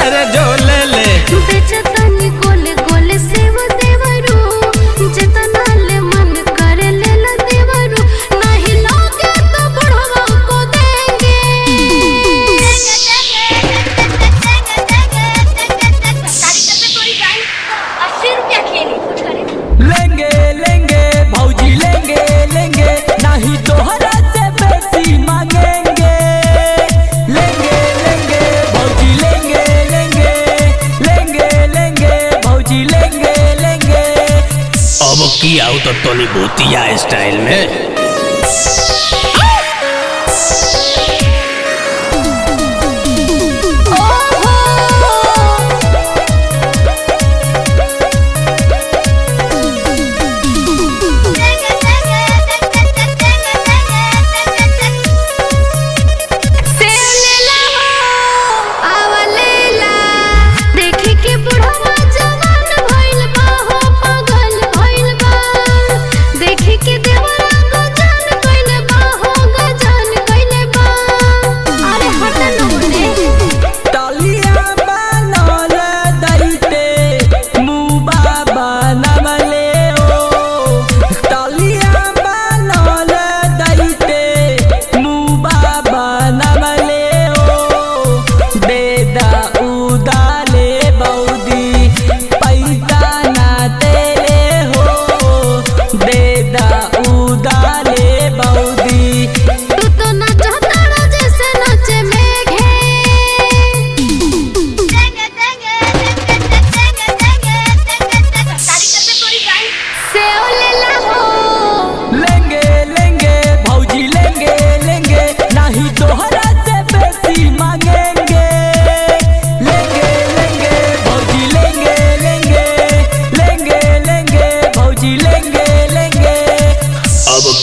अरे जो ले ले बेचतनी गोले गोले सेव देवरू जितना ले मन करे ले ला देवरू नहीं लोगे तो बुढ़वा को देंगे। लेंगे लेंगे भौजी लेंगे लेंगे नहीं तोहरा से बेसी मांगेंगे। लेंगे लेंगे भौजी लेंगे लेंगे लेंगे लेंगे भौजी लेंगे लेंगे। अब की आओ तो तोनी भूतिया स्टाइल में।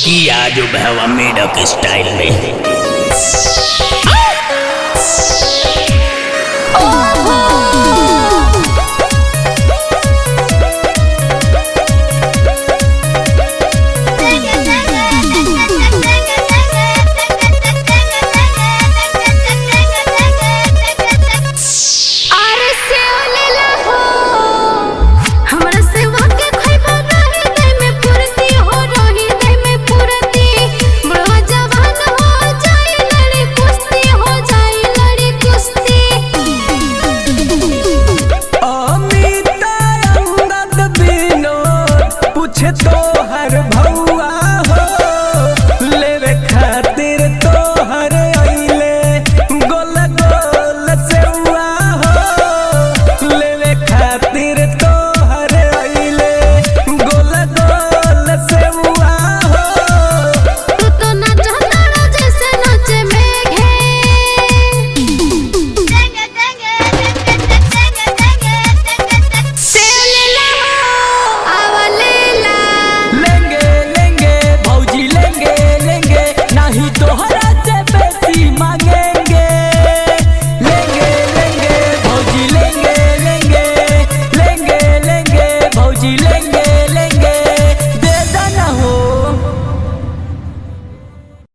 किया जो बहवा मेढक स्टाइल में।